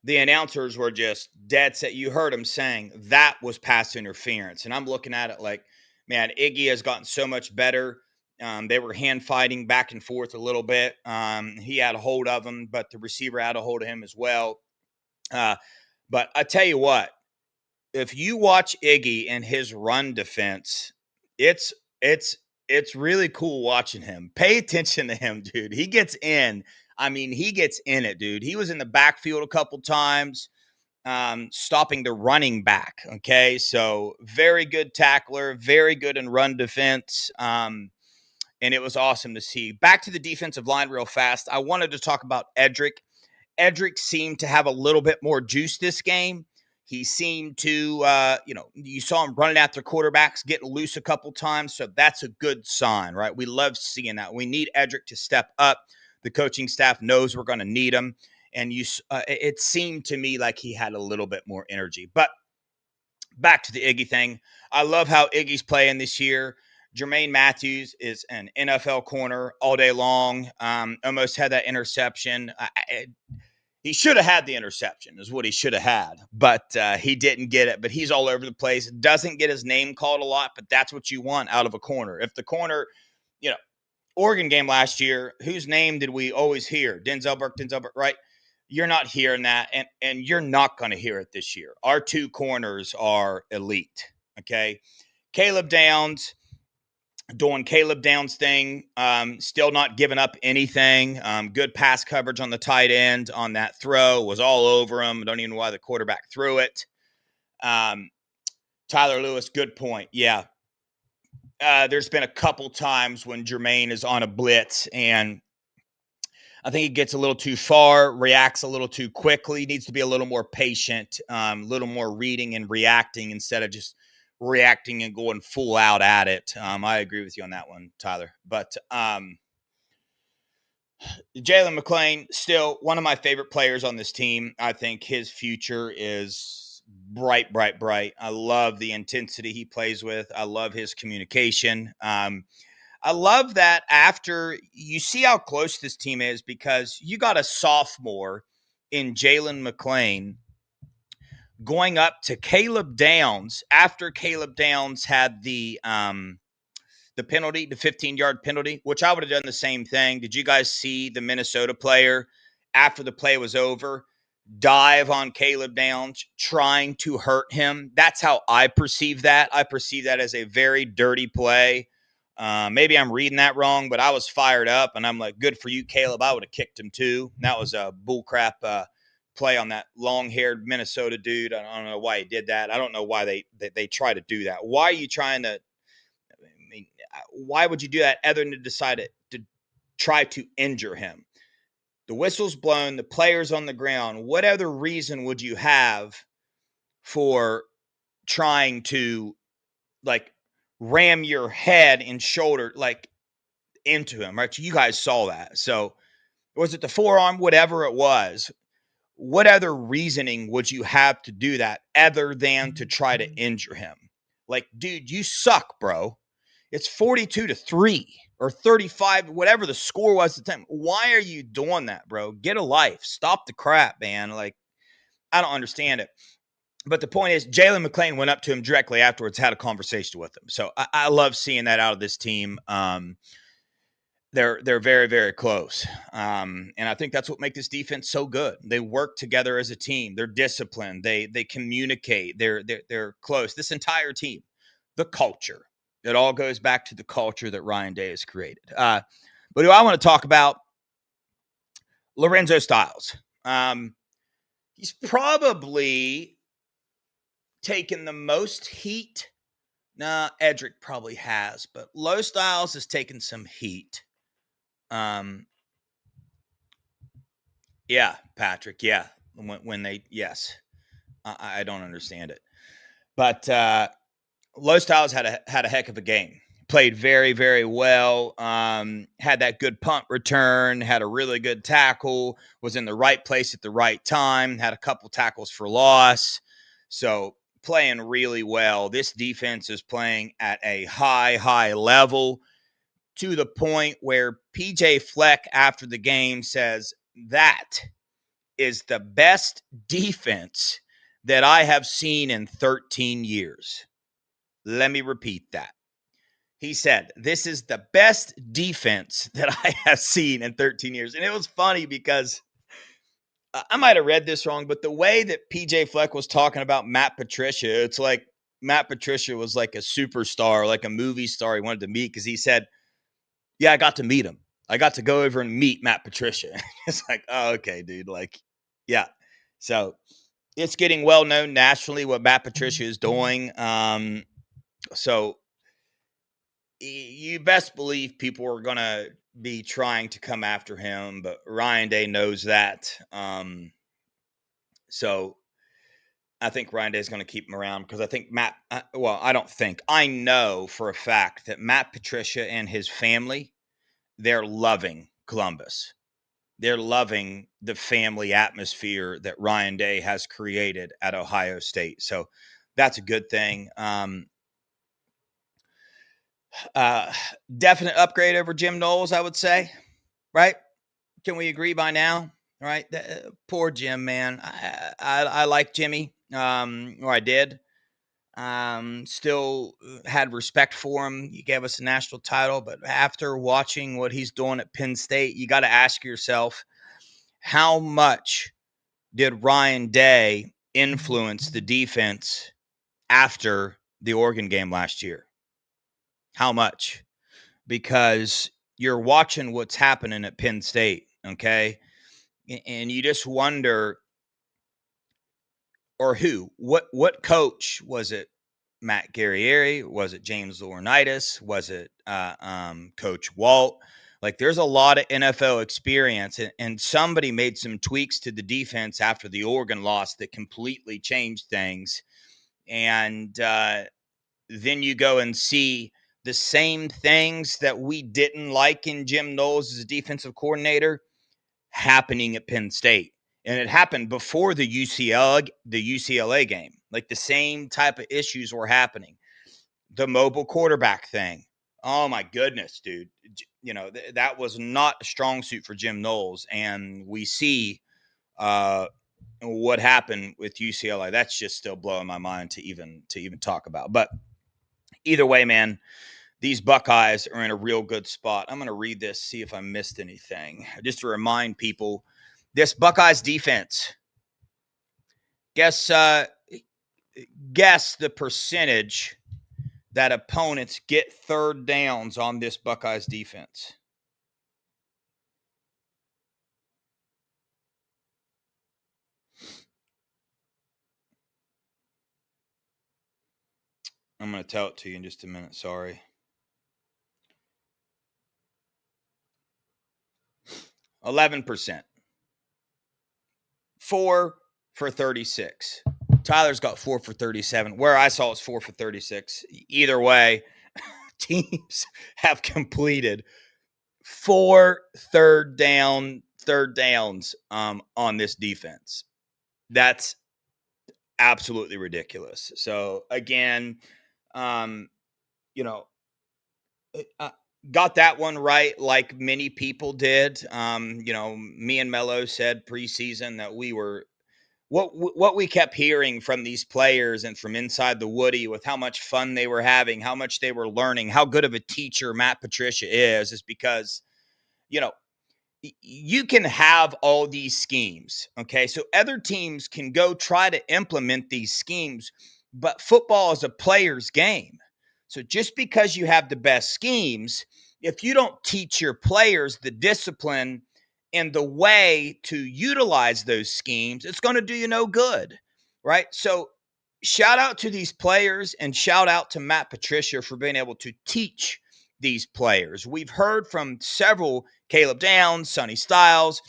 S4: the announcers were just dead set. You heard them saying that was pass interference. And I'm looking at it like, man, Iggy has gotten so much better. They were hand fighting back and forth a little bit. He had a hold of him, but the receiver had a hold of him as well. But I tell you what, if you watch Iggy and his run defense, it's really cool watching him. Pay attention to him, dude. He gets in. I mean, he gets in it, dude. He was in the backfield a couple times, stopping the running back. Okay, so very good tackler, very good in run defense. And it was awesome to see. Back to the defensive line real fast. I wanted to talk about Edric. Edric seemed to have a little bit more juice this game. He seemed to, you saw him running after quarterbacks, getting loose a couple times. So that's a good sign, right? We love seeing that. We need Edric to step up. The coaching staff knows we're going to need him. And it seemed to me like he had a little bit more energy. But back to the Iggy thing. I love how Iggy's playing this year. Jermaine Matthews is an NFL corner all day long. Almost had that interception. He should have had the interception is what he should have had, but he didn't get it. But he's all over the place. Doesn't get his name called a lot, but that's what you want out of a corner. If the corner, Oregon game last year, whose name did we always hear? Denzel Burke, right? You're not hearing that, and you're not going to hear it this year. Our 2 corners are elite, okay? Caleb Downs, doing Caleb Downs thing, still not giving up anything. Good pass coverage on the tight end on that throw, was all over him. Don't even know why the quarterback threw it. Tyler Lewis, good point. Yeah. There's been a couple times when Jermaine is on a blitz, and I think he gets a little too far, reacts a little too quickly, needs to be a little more patient, a little more reading and reacting instead of just reacting and going full out at it. I agree with you on that one, Tyler. But Jalen McClain, still one of my favorite players on this team. I think his future is bright. I love the intensity he plays with. I love his communication. I love that after you see how close this team is, because you got a sophomore in Jalen McClain going up to Caleb Downs after Caleb Downs had the penalty, the 15-yard penalty, which I would have done the same thing. Did you guys see the Minnesota player after the play was over dive on Caleb Downs, trying to hurt him? That's how I perceive that. I perceive that as a very dirty play. Maybe I'm reading that wrong, but I was fired up, and I'm like, good for you, Caleb. I would have kicked him too. And that was a bullcrap play on that long-haired Minnesota dude. I don't know why he did that. I don't know why they try to do that. Why are you trying to? I mean, why would you do that other than to decide to try to injure him? The whistle's blown, the player's on the ground. What other reason would you have for trying to like ram your head and shoulder like into him, right? You guys saw that. So was it the forearm, whatever it was? What other reasoning would you have to do that other than to try to injure him? Like, dude, you suck, bro. It's 42-3 or 35, whatever the score was at the time. Why are you doing that, bro? Get a life. Stop the crap, man. Like, I don't understand it. But the point is, Jalen McClain went up to him directly afterwards, had a conversation with him. So I love seeing that out of this team. They're very, very close. And I think that's what makes this defense so good. They work together as a team. They're disciplined. They communicate. They're close. This entire team, the culture. It all goes back to the culture that Ryan Day has created. But who I want to talk about, Lorenzo Styles. He's probably taken the most heat. Nah, Edric probably has, but Low Styles has taken some heat. Yeah, Patrick. Yeah, when they yes, I don't understand it, but Low Styles had a heck of a game. Played very, very well. Had that good punt return. Had a really good tackle. Was in the right place at the right time. Had a couple tackles for loss. So playing really well. This defense is playing at a high level to the point where PJ Fleck after the game says that is the best defense that I have seen in 13 years. Let me repeat that. He said, this is the best defense that I have seen in 13 years. And it was funny because I might have read this wrong, but the way that PJ Fleck was talking about Matt Patricia, it's like Matt Patricia was like a superstar, like a movie star he wanted to meet because he said, yeah, I got to meet him. I got to go over and meet Matt Patricia. It's like, oh, okay, dude. Like, yeah. So it's getting well known nationally what Matt Patricia is doing. So you best believe people are going to be trying to come after him, but Ryan Day knows that. So I think Ryan Day is going to keep him around because I think I know for a fact that Matt Patricia and his family, they're loving Columbus. They're loving the family atmosphere that Ryan Day has created at Ohio State. So that's a good thing. Definite upgrade over Jim Knowles, I would say. Right? Can we agree by now? Right? Poor Jim, man. I like Jimmy, or I did. Still had respect for him. He gave us a national title, but after watching what he's doing at Penn State, you got to ask yourself, how much did Ryan Day influence the defense after the Oregon game last year? How much? Because you're watching what's happening at Penn State, okay? And you just wonder, or what coach was it? Matt Guerrieri? Was it James Laurinaitis? Was it Coach Walt? Like, there's a lot of NFL experience, and somebody made some tweaks to the defense after the Oregon loss that completely changed things. And then you go and see the same things that we didn't like in Jim Knowles as a defensive coordinator happening at Penn State. And it happened before the UCLA game. Like, the same type of issues were happening. The mobile quarterback thing. Oh my goodness, dude. You know, that was not a strong suit for Jim Knowles. And we see what happened with UCLA. That's just still blowing my mind to even talk about. But either way, man, these Buckeyes are in a real good spot. I'm going to read this, see if I missed anything. Just to remind people, this Buckeyes defense, guess the percentage that opponents get third downs on this Buckeyes defense. I'm going to tell it to you in just a minute. Sorry. 11%. 4 for 36. Tyler's got 4 for 37. Where I saw it's 4 for 36. Either way, teams have completed 4 third downs on this defense. That's absolutely ridiculous. So again, you know, got that one right, like many people did. You know, me and Mello said preseason that we were what we kept hearing from these players and from inside the Woody with how much fun they were having, how much they were learning, how good of a teacher Matt Patricia is because, you know, you can have all these schemes. Okay. So other teams can go try to implement these schemes, but football is a player's game. So just because you have the best schemes, if you don't teach your players the discipline and the way to utilize those schemes, it's going to do you no good. Right. So shout out to these players and shout out to Matt Patricia for being able to teach these players. We've heard from several, Caleb Downs, Sonny Styles,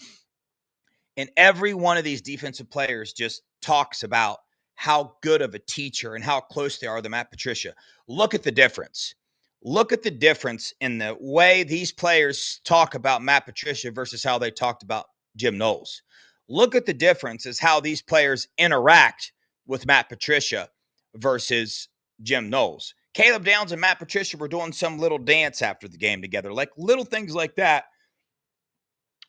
S4: and every one of these defensive players just talks about how good of a teacher and how close they are to Matt Patricia. Look at the difference. Look at the difference in the way these players talk about Matt Patricia versus how they talked about Jim Knowles. Look at the difference as how these players interact with Matt Patricia versus Jim Knowles. Caleb Downs and Matt Patricia were doing some little dance after the game together. Like little things like that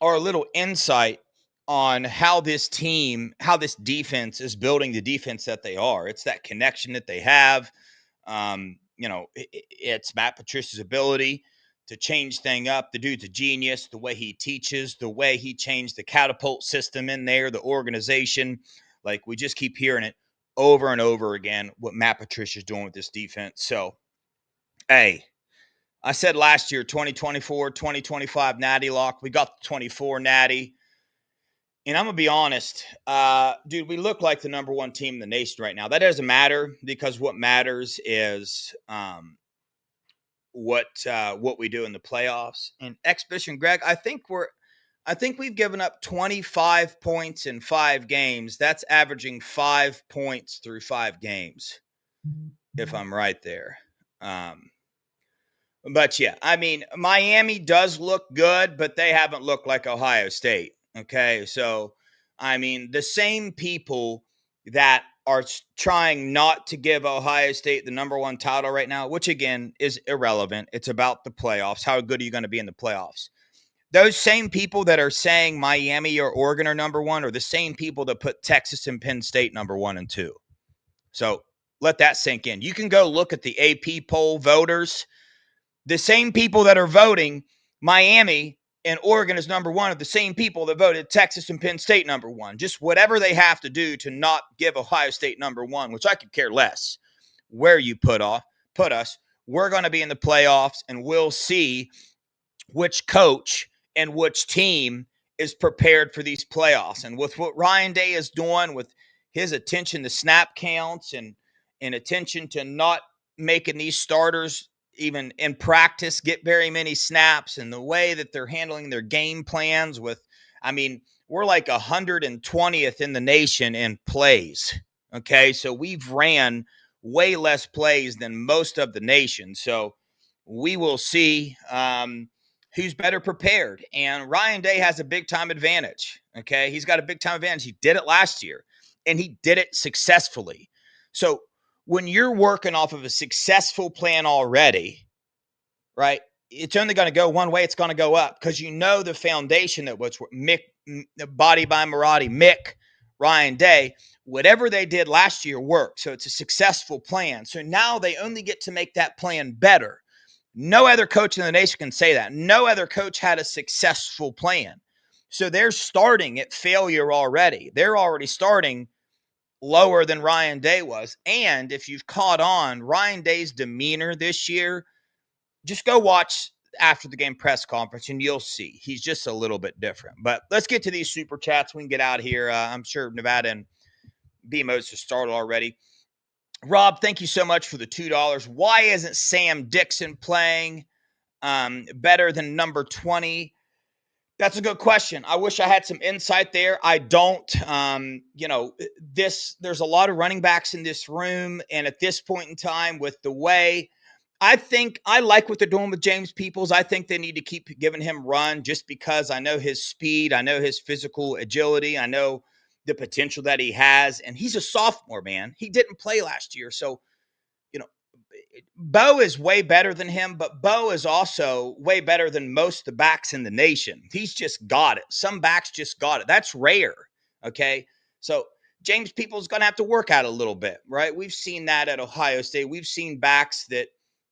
S4: are a little insight on how this team, how this defense is building the defense that they are. It's that connection that they have. You know, it's Matt Patricia's ability to change thing up. The dude's a genius. The way he teaches, the way he changed the catapult system in there, the organization. Like we just keep hearing it over and over again, what Matt Patricia's doing with this defense. So, hey, I said last year, 2024, 2025 Natty Lock. We got the 24 Natty. And I'm going to be honest, dude, we look like the number one team in the nation right now. That doesn't matter because what matters is what we do in the playoffs. And Exhibition Greg, I think we've given up 25 points in 5 games. That's averaging 5 points through 5 games, if I'm right there. But yeah, I mean, Miami does look good, but they haven't looked like Ohio State. Okay. So, I mean, the same people that are trying not to give Ohio State the number one title right now, which again is irrelevant. It's about the playoffs. How good are you going to be in the playoffs? Those same people that are saying Miami or Oregon are number one are the same people that put Texas and Penn State number 1 and 2. So let that sink in. You can go look at the AP poll voters. The same people that are voting Miami and Oregon is number 1 are the same people that voted Texas and Penn State number 1. Just whatever they have to do to not give Ohio State number 1, which I could care less where you put us. We're going to be in the playoffs, and we'll see which coach and which team is prepared for these playoffs. And with what Ryan Day is doing with his attention to snap counts and attention to not making these starters even in practice get very many snaps, and the way that they're handling their game plans with, I mean, we're like 120th in the nation in plays. Okay. So we've ran way less plays than most of the nation. So we will see who's better prepared. And Ryan Day has a big time advantage. Okay. He's got a big time advantage. He did it last year and he did it successfully. So when you're working off of a successful plan already, right, it's only going to go one way. It's going to go up because you know the foundation that was Mick, Body by Maradi, Mick, Ryan Day, whatever they did last year worked. So it's a successful plan. So now they only get to make that plan better. No other coach in the nation can say that. No other coach had a successful plan. So they're starting at failure already. They're already starting lower than Ryan Day was. And if you've caught on, Ryan Day's demeanor this year, just go watch after the game press conference and you'll see he's just a little bit different. But let's get to these super chats. We can get out of here. I'm sure Nevada and BMOs have started already. Rob, thank you so much for the $2. Why isn't Sam Dixon playing better than number 20? That's a good question. I wish I had some insight there. I don't. There's a lot of running backs in this room, and at this point in time, with the way I think I like what they're doing with James Peoples. I think they need to keep giving him run just because I know his speed, I know his physical agility, I know the potential that he has, and he's a sophomore, man. He didn't play last year, so you know, Bo is way better than him, but Bo is also way better than most of the backs in the nation. He's just got it. Some backs just got it. That's rare. Okay. So James Peoples going to have to work out a little bit, right? We've seen that at Ohio State. We've seen backs that,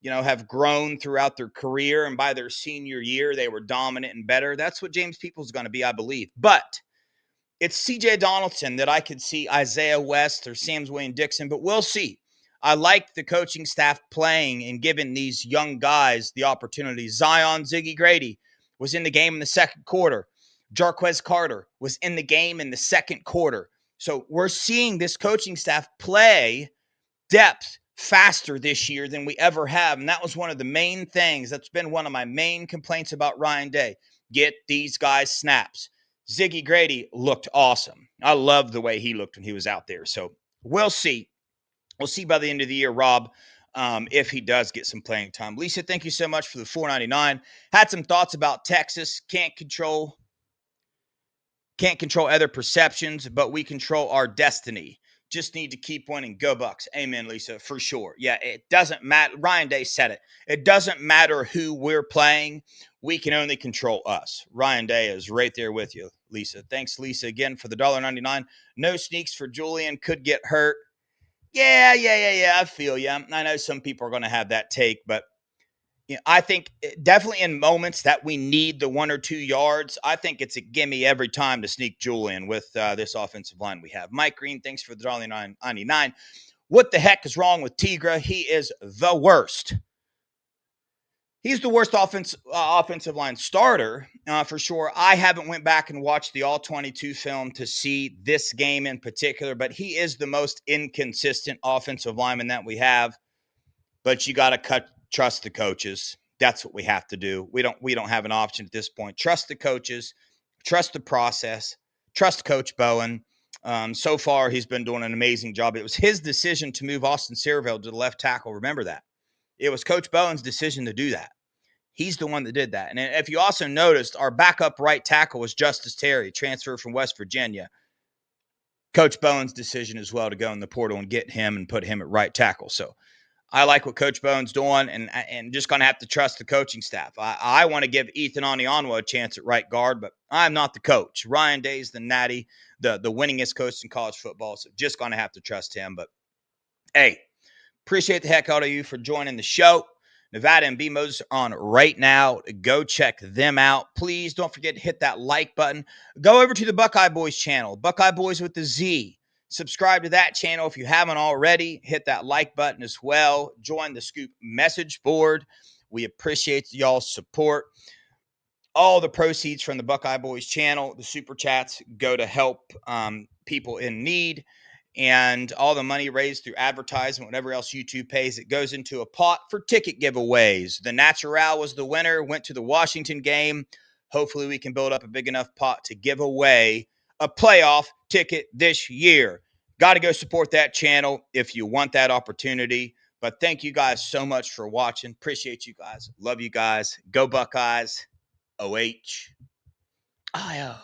S4: have grown throughout their career, and by their senior year, they were dominant and better. That's what James Peoples is going to be, I believe. But it's C.J. Donaldson that I could see Isaiah West or Sam's Wayne Dixon, but we'll see. I like the coaching staff playing and giving these young guys the opportunity. Zion Ziggy Grady was in the game in the second quarter. Jarquez Carter was in the game in the second quarter. So we're seeing this coaching staff play depth faster this year than we ever have. And that was one of the main things. That's been one of my main complaints about Ryan Day. Get these guys snaps. Ziggy Grady looked awesome. I love the way he looked when he was out there. So we'll see. We'll see by the end of the year, Rob, if he does get some playing time. Lisa, thank you so much for the $4.99. Had some thoughts about Texas. Can't control other perceptions, but we control our destiny. Just need to keep winning. Go Bucks. Amen, Lisa, for sure. Yeah, it doesn't matter. Ryan Day said it. It doesn't matter who we're playing. We can only control us. Ryan Day is right there with you, Lisa. Thanks, Lisa, again for the $1.99. No sneaks for Julian. Could get hurt. Yeah. I feel you. I know some people are going to have that take, but I think definitely in moments that we need the 1 or 2 yards, I think it's a gimme every time to sneak Julian with this offensive line we have. Mike Green, thanks for the $1.99. What the heck is wrong with Tigra? He is the worst. He's the worst offensive line starter for sure. I haven't went back and watched the All-22 film to see this game in particular, but he is the most inconsistent offensive lineman that we have. But you got to trust the coaches. That's what we have to do. We don't have an option at this point. Trust the coaches, trust the process, trust Coach Bowen. So far, he's been doing an amazing job. It was his decision to move Austin Searville to the left tackle. Remember that. It was Coach Bowen's decision to do that. He's the one that did that. And if you also noticed, our backup right tackle was Justice Terry, transferred from West Virginia. Coach Bowen's decision as well to go in the portal and get him and put him at right tackle. So I like what Coach Bowen's doing, and just going to have to trust the coaching staff. I want to give Ethan Onianwa a chance at right guard, but I'm not the coach. Ryan Day's the natty, the winningest coach in college football, so just going to have to trust him. But, hey, appreciate the heck out of you for joining the show. Nevada and BMOs are on right now. Go check them out. Please don't forget to hit that like button. Go over to the Buckeye Boys channel, Buckeye Boys with the Z. Subscribe to that channel if you haven't already. Hit that like button as well. Join the Scoop message board. We appreciate y'all's support. All the proceeds from the Buckeye Boys channel, the super chats, go to help people in need. And all the money raised through advertising, whatever else YouTube pays, it goes into a pot for ticket giveaways. The Natural was the winner, went to the Washington game. Hopefully we can build up a big enough pot to give away a playoff ticket this year. Got to go support that channel if you want that opportunity. But thank you guys so much for watching. Appreciate you guys. Love you guys. Go Buckeyes. OH. IO.